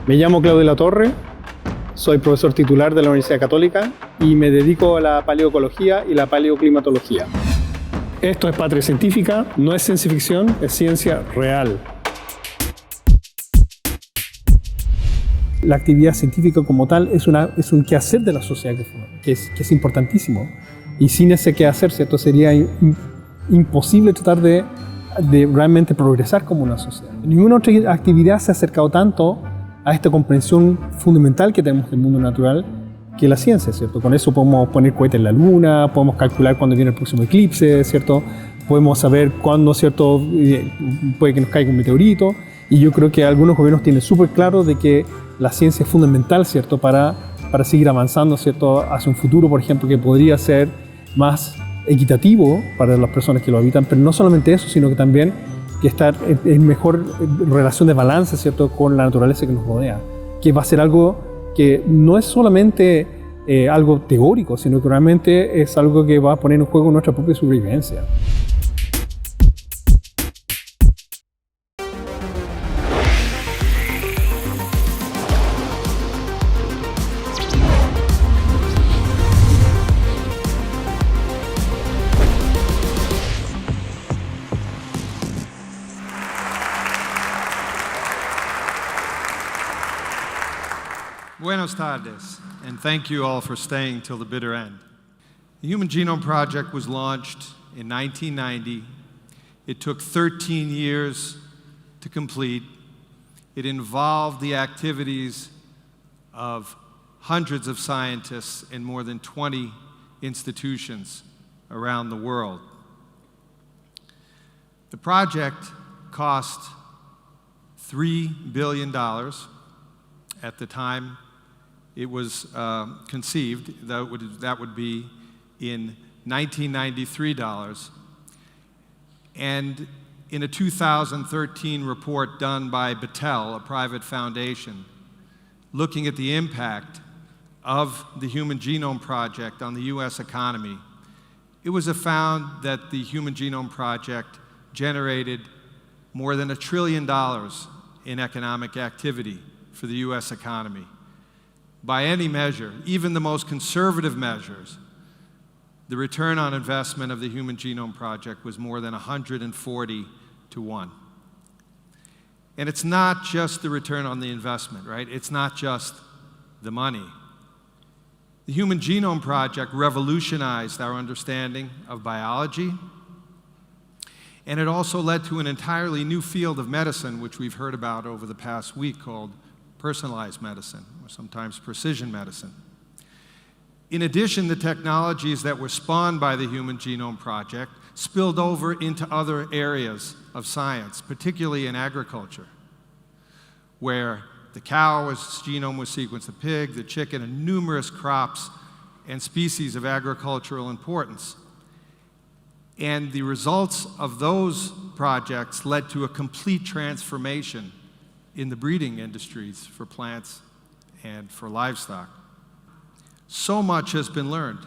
Me llamo Claudio Latorre, soy profesor titular de la Universidad Católica y me dedico a la paleoecología y la paleoclimatología. Esto es Patria Científica, no es ciencia ficción, es ciencia real. La actividad científica como tal es un quehacer de la sociedad que es importantísimo. Y sin ese quehacer, ¿cierto? Sería imposible tratar de realmente progresar como una sociedad. Ninguna otra actividad se ha acercado tanto a esta comprensión fundamental que tenemos del mundo natural que la ciencia, ¿cierto? Con eso podemos poner cohetes en la luna, podemos calcular cuándo viene el próximo eclipse, ¿cierto? Podemos saber cuándo, ¿cierto? Puede que nos caiga un meteorito. Y yo creo que algunos gobiernos tienen súper claro de que la ciencia es fundamental, ¿cierto? Para seguir avanzando, ¿cierto? Hacia un futuro, por ejemplo, que podría ser más equitativo para las personas que lo habitan, pero no solamente eso, sino que también que estar en mejor relación de balance, ¿cierto? Con la naturaleza que nos rodea, que va a ser algo que no es solamente algo teórico, sino que realmente es algo que va a poner en juego nuestra propia sobrevivencia. Buenas tardes, and thank you all for staying till the bitter end. The Human Genome Project was launched in 1990. It took 13 years to complete. It involved the activities of hundreds of scientists in more than 20 institutions around the world. The project cost $3 billion at the time it was conceived. That would be in 1993 dollars. And in a 2013 report done by Battelle, a private foundation, looking at the impact of the Human Genome Project on the US economy, it was found that the Human Genome Project generated more than $1 trillion in economic activity for the US economy. By any measure, even the most conservative measures, the return on investment of the Human Genome Project was more than 140 to 1. And it's not just the return on the investment, right? It's not just the money. The Human Genome Project revolutionized our understanding of biology, and it also led to an entirely new field of medicine, which we've heard about over the past week, called personalized medicine, or sometimes precision medicine. In addition, the technologies that were spawned by the Human Genome Project spilled over into other areas of science, particularly in agriculture, where the cow's genome was sequenced, the pig, the chicken, and numerous crops and species of agricultural importance. And the results of those projects led to a complete transformation in the breeding industries for plants and for livestock. So much has been learned.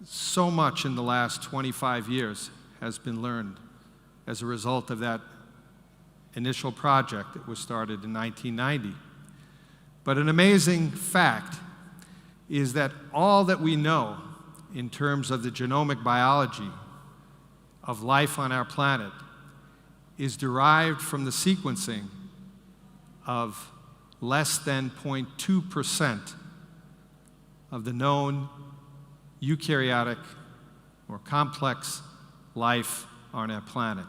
So much in the last 25 years has been learned as a result of that initial project that was started in 1990. But an amazing fact is that all that we know in terms of the genomic biology of life on our planet is derived from the sequencing of less than 0.2% of the known eukaryotic or complex life on our planet.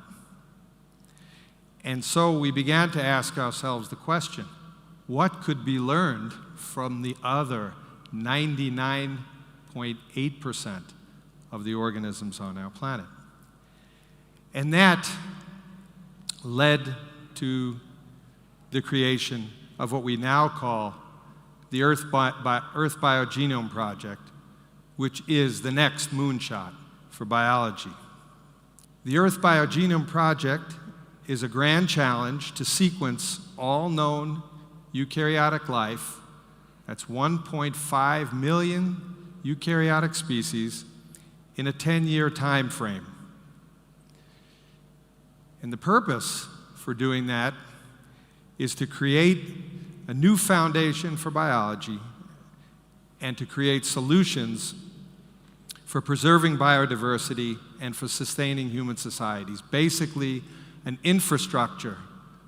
And so we began to ask ourselves the question, what could be learned from the other 99.8% of the organisms on our planet? And that led to the creation of what we now call the Earth Biogenome Project, which is the next moonshot for biology. The Earth Biogenome Project is a grand challenge to sequence all known eukaryotic life. That's 1.5 million eukaryotic species in a 10-year time frame. And the purpose for doing that is to create a new foundation for biology and to create solutions for preserving biodiversity and for sustaining human societies. Basically, an infrastructure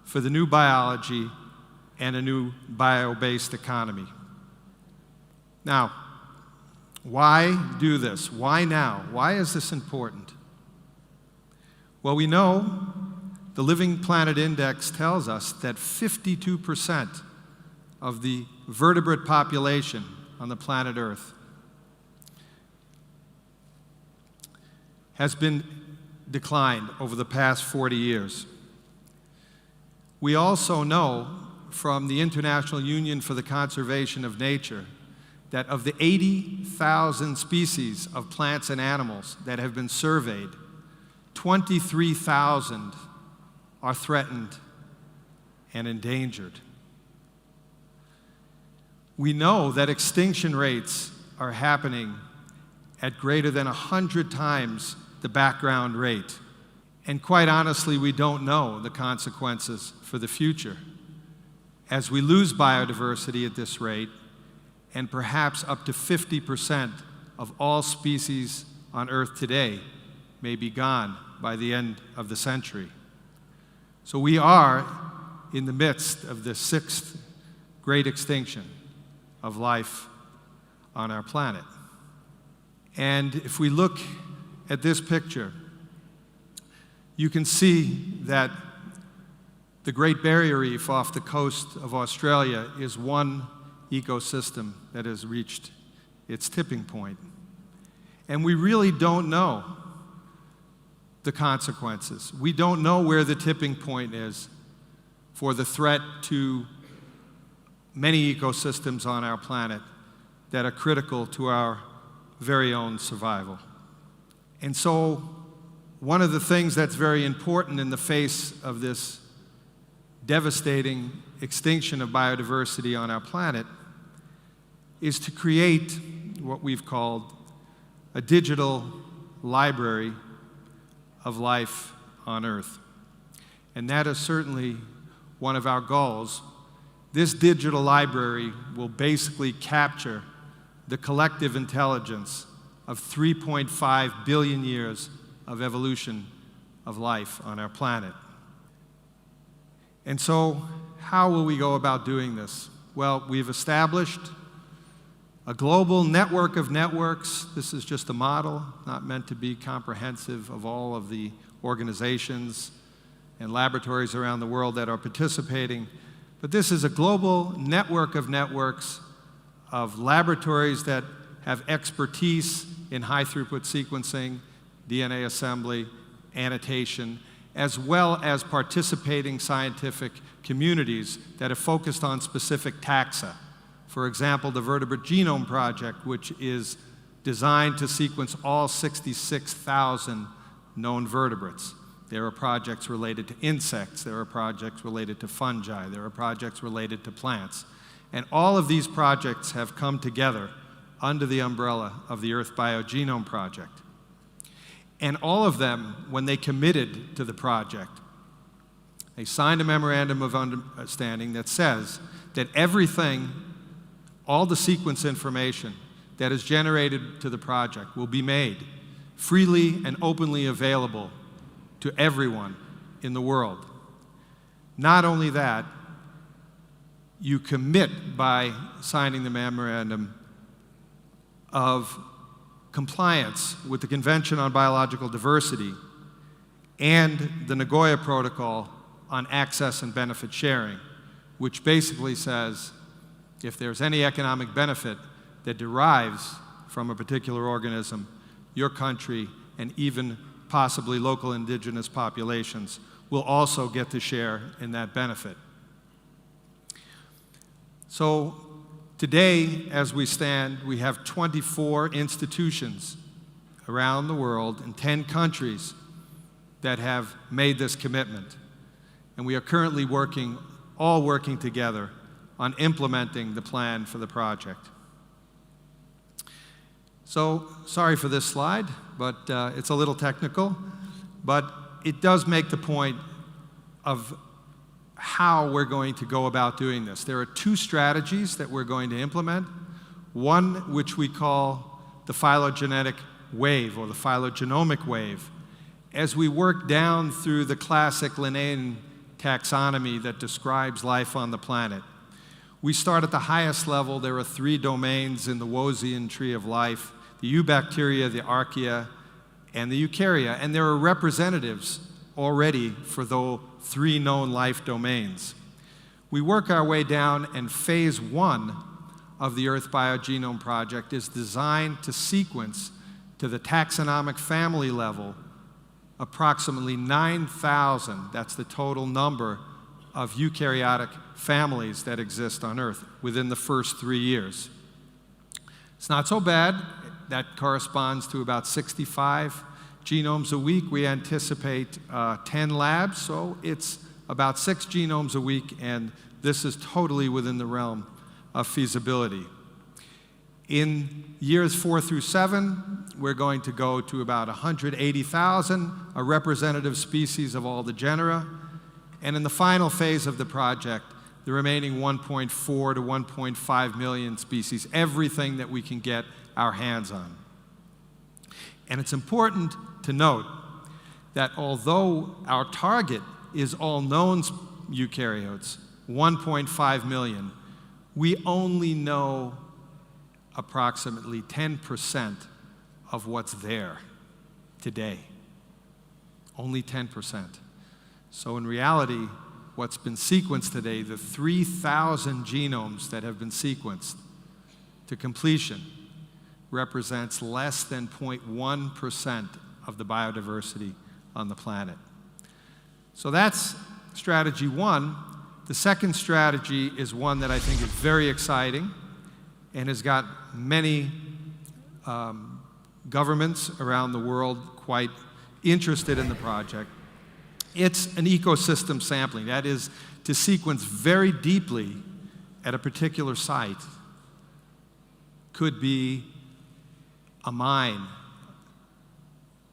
for the new biology and a new bio-based economy. Now, why do this? Why now? Why is this important? Well, we know the Living Planet Index tells us that 52% of the vertebrate population on the planet Earth has been declined over the past 40 years. We also know from the International Union for the Conservation of Nature that of the 80,000 species of plants and animals that have been surveyed, 23,000 are threatened and endangered. We know that extinction rates are happening at greater than 100 times the background rate. And quite honestly, we don't know the consequences for the future. As we lose biodiversity at this rate, and perhaps up to 50% of all species on Earth today may be gone by the end of the century. So we are in the midst of the sixth great extinction of life on our planet. And if we look at this picture, you can see that the Great Barrier Reef off the coast of Australia is one ecosystem that has reached its tipping point. And we really don't know the consequences. We don't know where the tipping point is for the threat to many ecosystems on our planet that are critical to our very own survival. And so, one of the things that's very important in the face of this devastating extinction of biodiversity on our planet is to create what we've called a digital library of life on Earth. And that is certainly one of our goals. This digital library will basically capture the collective intelligence of 3.5 billion years of evolution of life on our planet. And so, how will we go about doing this? Well, we've established a global network of networks. This is just a model, not meant to be comprehensive of all of the organizations and laboratories around the world that are participating. But this is a global network of networks of laboratories that have expertise in high-throughput sequencing, DNA assembly, annotation, as well as participating scientific communities that are focused on specific taxa. For example, the Vertebrate Genome Project, which is designed to sequence all 66,000 known vertebrates. There are projects related to insects, there are projects related to fungi, there are projects related to plants. And all of these projects have come together under the umbrella of the Earth Biogenome Project. And all of them, when they committed to the project, they signed a memorandum of understanding that says that everything, all the sequence information that is generated to the project will be made freely and openly available to everyone in the world. Not only that, you commit by signing the memorandum of compliance with the Convention on Biological Diversity and the Nagoya Protocol on Access and Benefit Sharing, which basically says if there's any economic benefit that derives from a particular organism, your country and even possibly local indigenous populations will also get to share in that benefit. So today, as we stand, we have 24 institutions around the world in 10 countries that have made this commitment. And we are currently all working together on implementing the plan for the project. So, sorry for this slide, but it's a little technical, but it does make the point of how we're going to go about doing this. There are two strategies that we're going to implement. One, which we call the phylogenetic wave, or the phylogenomic wave. As we work down through the classic Linnaean taxonomy that describes life on the planet, we start at the highest level. There are 3 domains in the Wozian tree of life: the eubacteria, the archaea, and the eukarya. And there are representatives already for those 3 known life domains. We work our way down, and phase 1 of the Earth Biogenome Project is designed to sequence to the taxonomic family level approximately 9,000, that's the total number of eukaryotic families that exist on Earth within the first 3 years. It's not so bad. That corresponds to about 65 genomes a week. We anticipate 10 labs, so it's about 6 genomes a week, and this is totally within the realm of feasibility. In years 4 through 7, we're going to go to about 180,000, a representative species of all the genera. And in the final phase of the project, the remaining 1.4 to 1.5 million species, everything that we can get our hands on. And it's important to note that although our target is all known eukaryotes, 1.5 million, we only know approximately 10% of what's there today. Only 10%. So in reality, what's been sequenced today, the 3,000 genomes that have been sequenced to completion, represents less than 0.1% of the biodiversity on the planet. So that's strategy 1. The second strategy is one that I think is very exciting and has got many governments around the world quite interested in the project. It's an ecosystem sampling. That is, to sequence very deeply at a particular site. Could be a mine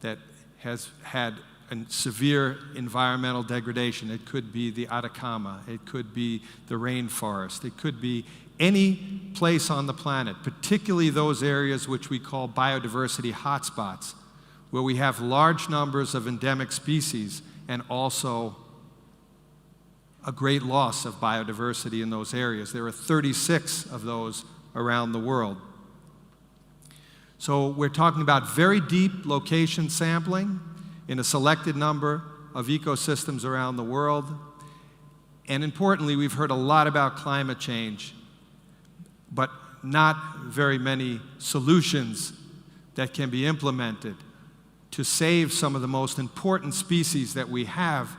that has had a severe environmental degradation. It could be the Atacama. It could be the rainforest. It could be any place on the planet, particularly those areas which we call biodiversity hotspots, where we have large numbers of endemic species and also a great loss of biodiversity in those areas. There are 36 of those around the world. So we're talking about very deep location sampling in a selected number of ecosystems around the world. And importantly, we've heard a lot about climate change, but not very many solutions that can be implemented to save some of the most important species that we have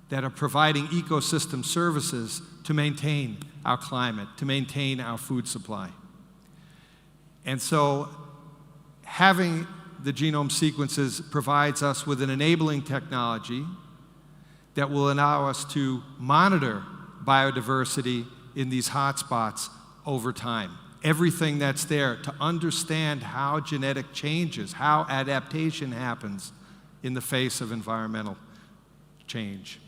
that are providing ecosystem services to maintain our climate, to maintain our food supply. And so having the genome sequences provides us with an enabling technology that will allow us to monitor biodiversity in these hotspots over time. Everything that's there, to understand how genetic changes, how adaptation happens in the face of environmental change.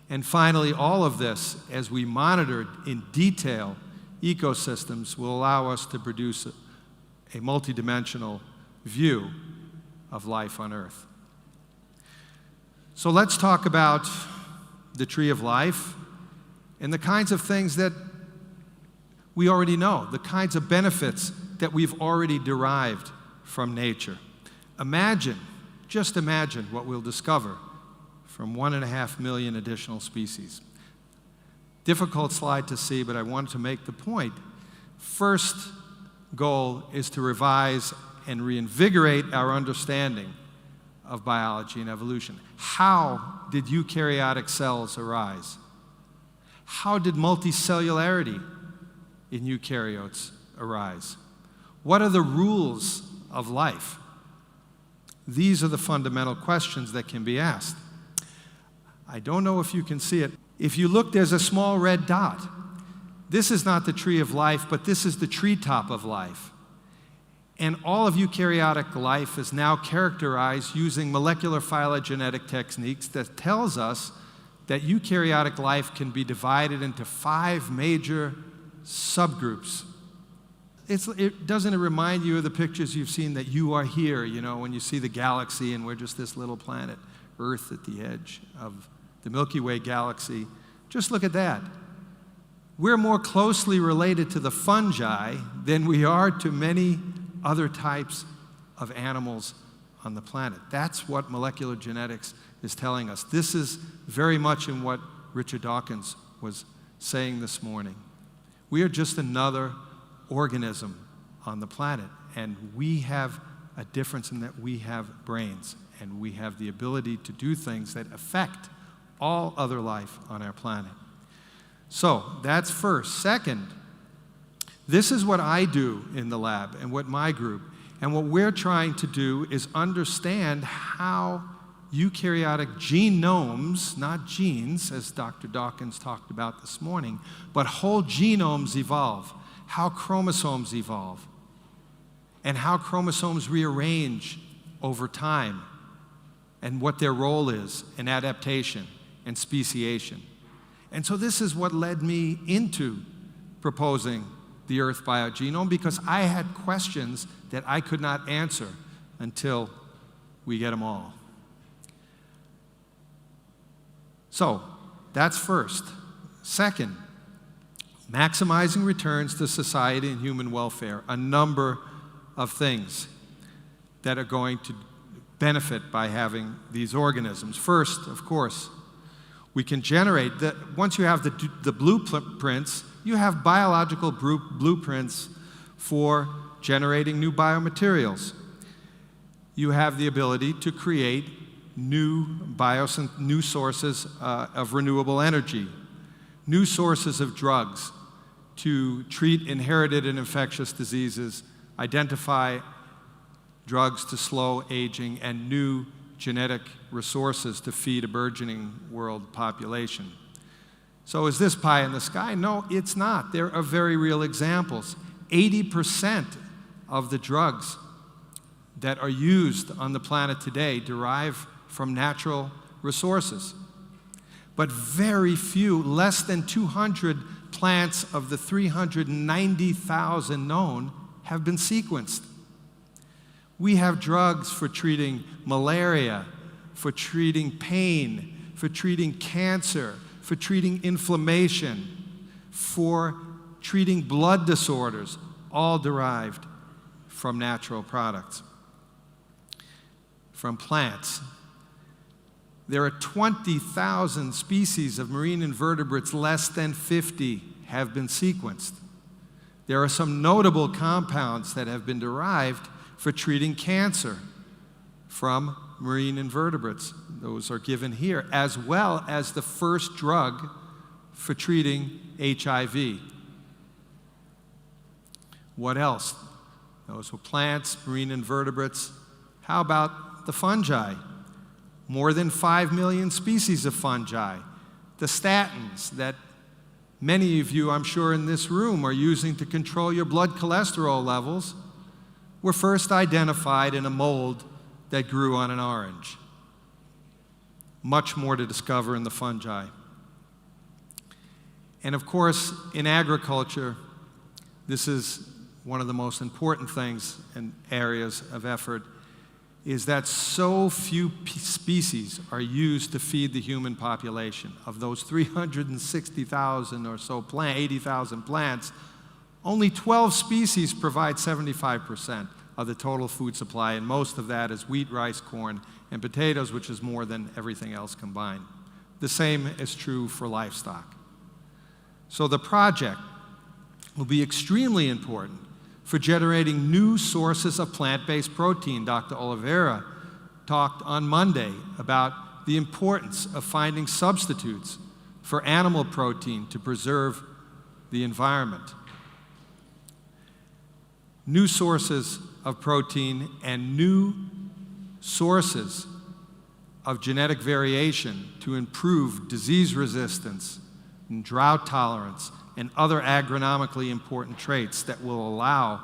And finally, all of this, as we monitor in detail ecosystems, will allow us to produce a multidimensional view of life on Earth. So let's talk about the tree of life and the kinds of things that we already know, the kinds of benefits that we've already derived from nature. Imagine, just imagine what we'll discover from 1.5 million additional species. Difficult slide to see, but I wanted to make the point. First goal is to revise and reinvigorate our understanding of biology and evolution. How did eukaryotic cells arise? How did multicellularity in eukaryotes arise? What are the rules of life? These are the fundamental questions that can be asked. I don't know if you can see it. If you look, there's a small red dot. This is not the tree of life, but this is the treetop of life. And all of eukaryotic life is now characterized using molecular phylogenetic techniques that tells us that eukaryotic life can be divided into 5 major subgroups. Doesn't it remind you of the pictures you've seen that you are here, when you see the galaxy and we're just this little planet, Earth at the edge of the Milky Way galaxy? Just look at that. We're more closely related to the fungi than we are to many other types of animals on the planet. That's what molecular genetics is telling us. This is very much in what Richard Dawkins was saying this morning. We are just another organism on the planet, and we have a difference in that we have brains, and we have the ability to do things that affect all other life on our planet. So that's first. Second, this is what I do in the lab and what my group, and what we're trying to do is understand how eukaryotic genomes, not genes, as Dr. Dawkins talked about this morning, but whole genomes evolve, how chromosomes evolve, and how chromosomes rearrange over time, and what their role is in adaptation and speciation. And so this is what led me into proposing the Earth biogenome, because I had questions that I could not answer until we get them all. So that's first. Second, maximizing returns to society and human welfare. A number of things that are going to benefit by having these organisms. First, of course, we can generate, once you have the blueprints, you have biological blueprints for generating new biomaterials. You have the ability to create new sources of renewable energy, new sources of drugs to treat inherited and infectious diseases, identify drugs to slow aging, and new genetic resources to feed a burgeoning world population. So is this pie in the sky? No, it's not. There are very real examples. 80% of the drugs that are used on the planet today derive from natural resources. But very few, less than 200 plants of the 390,000 known have been sequenced. We have drugs for treating malaria, for treating pain, for treating cancer, for treating inflammation, for treating blood disorders, all derived from natural products, from plants. There are 20,000 species of marine invertebrates, less than 50 have been sequenced. There are some notable compounds that have been derived for treating cancer from marine invertebrates. Those are given here, as well as the first drug for treating HIV. What else? Those were plants, marine invertebrates. How about the fungi? More than 5 million species of fungi. The statins that many of you, I'm sure, in this room are using to control your blood cholesterol levels were first identified in a mold that grew on an orange. Much more to discover in the fungi. And of course, in agriculture, this is one of the most important things and areas of effort, is that so few species are used to feed the human population. Of those 360,000 or so 80,000 plants, only 12 species provide 75% of the total food supply, and most of that is wheat, rice, corn, and potatoes, which is more than everything else combined. The same is true for livestock. So the project will be extremely important for generating new sources of plant-based protein. Dr. Oliveira talked on Monday about the importance of finding substitutes for animal protein to preserve the environment. New sources of protein and new sources of genetic variation to improve disease resistance and drought tolerance and other agronomically important traits that will allow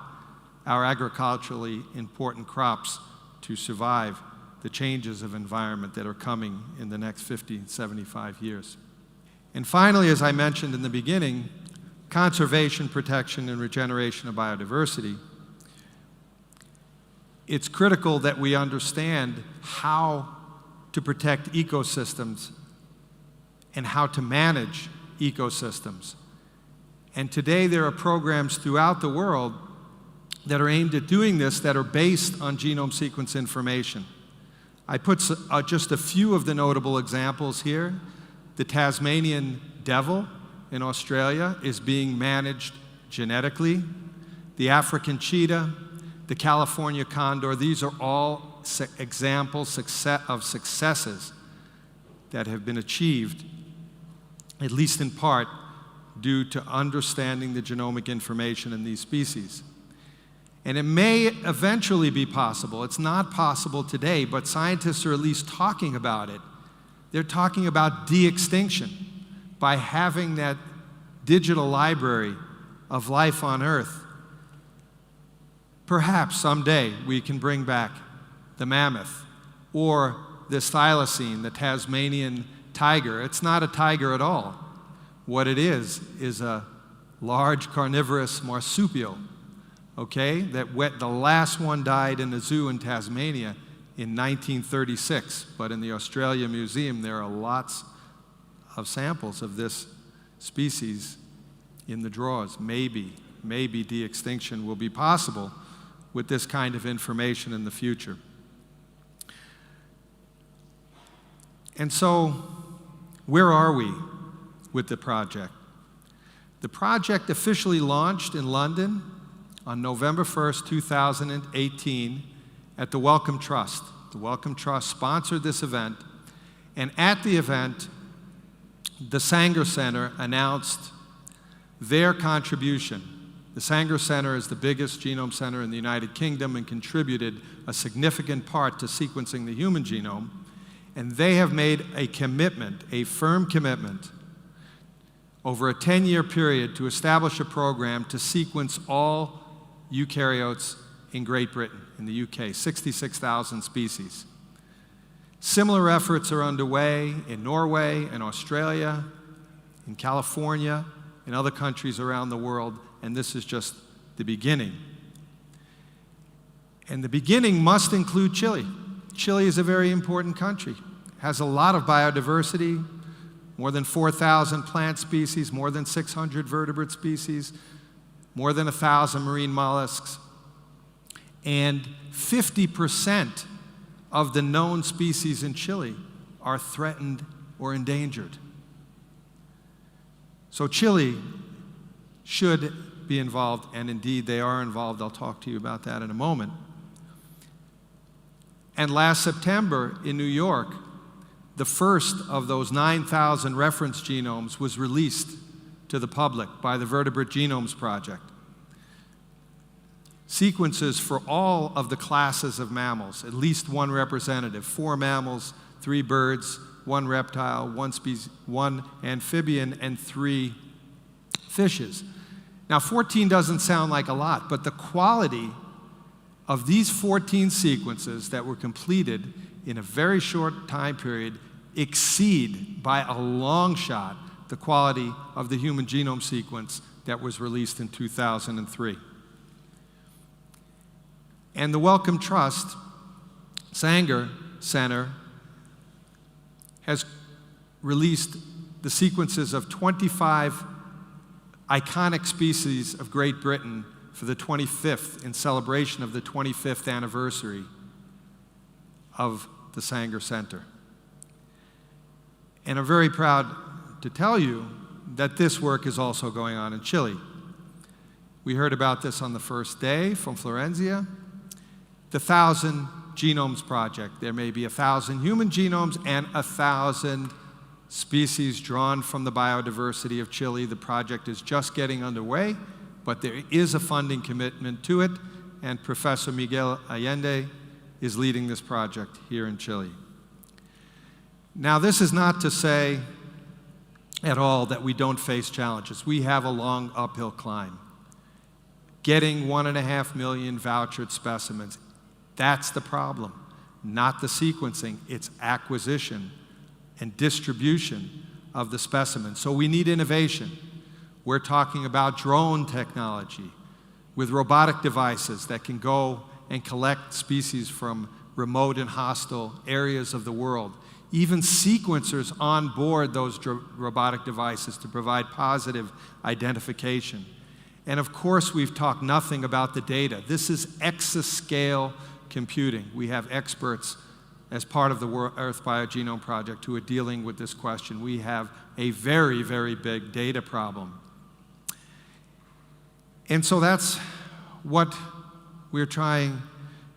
our agriculturally important crops to survive the changes of environment that are coming in the next 50, 75 years. And finally, as I mentioned in the beginning, conservation, protection, and regeneration of biodiversity. It's critical that we understand how to protect ecosystems and how to manage ecosystems. And today there are programs throughout the world that are aimed at doing this that are based on genome sequence information. I put just a few of the notable examples here. The Tasmanian devil in Australia is being managed genetically. The African cheetah, the California condor, these are all examples of successes that have been achieved, at least in part, due to understanding the genomic information in these species. And it may eventually be possible. It's not possible today, but scientists are at least talking about it. They're talking about de-extinction by having that digital library of life on Earth. Perhaps someday we can bring back the mammoth or the thylacine, the Tasmanian tiger. It's not a tiger at all. What it is a large carnivorous marsupial, okay? The last one died in a zoo in Tasmania in 1936, but in the Australia Museum there are lots of samples of this species in the drawers. Maybe de-extinction will be possible with this kind of information in the future. And so, where are we with the project? The project officially launched in London on November 1st, 2018 at the Wellcome Trust. The Wellcome Trust sponsored this event, and at the event, the Sanger Center announced their contribution. The Sanger Center is the biggest genome center in the United Kingdom and contributed a significant part to sequencing the human genome. And they have made a commitment, a firm commitment, over a 10-year period to establish a program to sequence all eukaryotes in Great Britain, in the UK, 66,000 species. Similar efforts are underway in Norway, in Australia, in California, in other countries around the world, and this is just the beginning. And the beginning must include Chile. Chile is a very important country, has a lot of biodiversity, more than 4,000 plant species, more than 600 vertebrate species, more than 1,000 marine mollusks, and 50% of the known species in Chile are threatened or endangered. So Chile should be involved, and indeed they are involved. I'll talk to you about that in a moment. And last September in New York, the first of those 9,000 reference genomes was released to the public by the Vertebrate Genomes Project. Sequences for all of the classes of mammals, at least one representative, 4 mammals, 3 birds, 1 reptile, 1 amphibian, and 3 fishes. Now, 14 doesn't sound like a lot, but the quality of these 14 sequences that were completed in a very short time period exceed by a long shot the quality of the human genome sequence that was released in 2003. And the Wellcome Trust Sanger Center has released the sequences of 25 iconic species of Great Britain for the 25th, in celebration of the 25th anniversary of the Sanger Center. And I'm very proud to tell you that this work is also going on in Chile. We heard about this on the first day from Florencia. The 1,000 Genomes Project. There may be 1,000 human genomes and 1,000 species drawn from the biodiversity of Chile. The project is just getting underway, but there is a funding commitment to it, and Professor Miguel Allende is leading this project here in Chile. Now, this is not to say at all that we don't face challenges. We have a long uphill climb. Getting 1.5 million vouchered specimens, that's the problem. not the sequencing, it's acquisition and distribution of the specimen. So we need innovation. We're talking about drone technology with robotic devices that can go and collect species from remote and hostile areas of the world. Even sequencers on board those robotic devices to provide positive identification. And of course, we've talked nothing about the data. This is exascale computing. We have experts as part of the Earth Biogenome Project who are dealing with this question. We have a very, very big data problem. And so that's what we're trying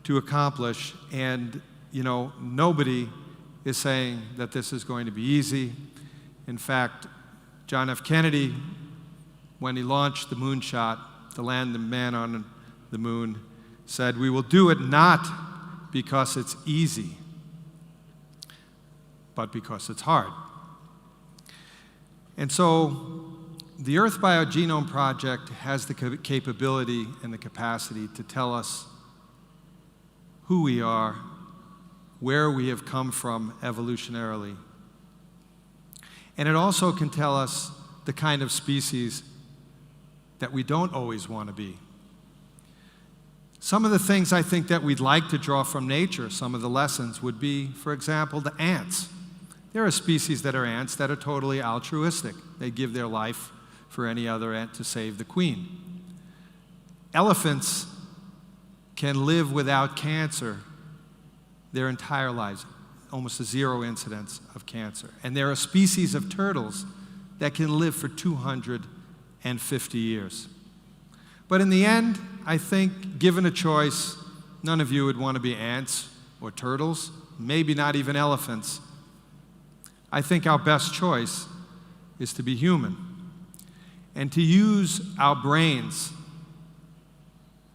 to accomplish. And, you know, nobody is saying that this is going to be easy. In fact, John F. Kennedy, when he launched the moonshot to land the man on the moon, said, "We will do it not because it's easy, but because it's hard." And so the Earth Biogenome Project has the capability and the capacity to tell us who we are, where we have come from evolutionarily. And it also can tell us the kind of species that we don't always want to be. Some of the things I think that we'd like to draw from nature, some of the lessons would be, for example, the ants. There are species that are ants that are totally altruistic. They give their life for any other ant to save the queen. Elephants can live without cancer their entire lives, almost a zero incidence of cancer. And there are species of turtles that can live for 250 years. But in the end, I think, given a choice, none of you would want to be ants or turtles, maybe not even elephants. I think our best choice is to be human and to use our brains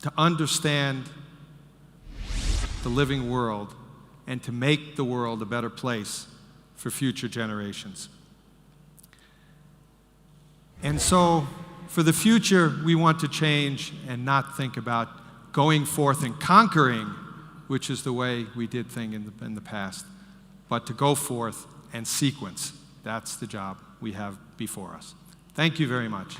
to understand the living world and to make the world a better place for future generations. And so, for the future, we want to change and not think about going forth and conquering, which is the way we did things in the past, but to go forth and sequence. That's the job we have before us. Thank you very much.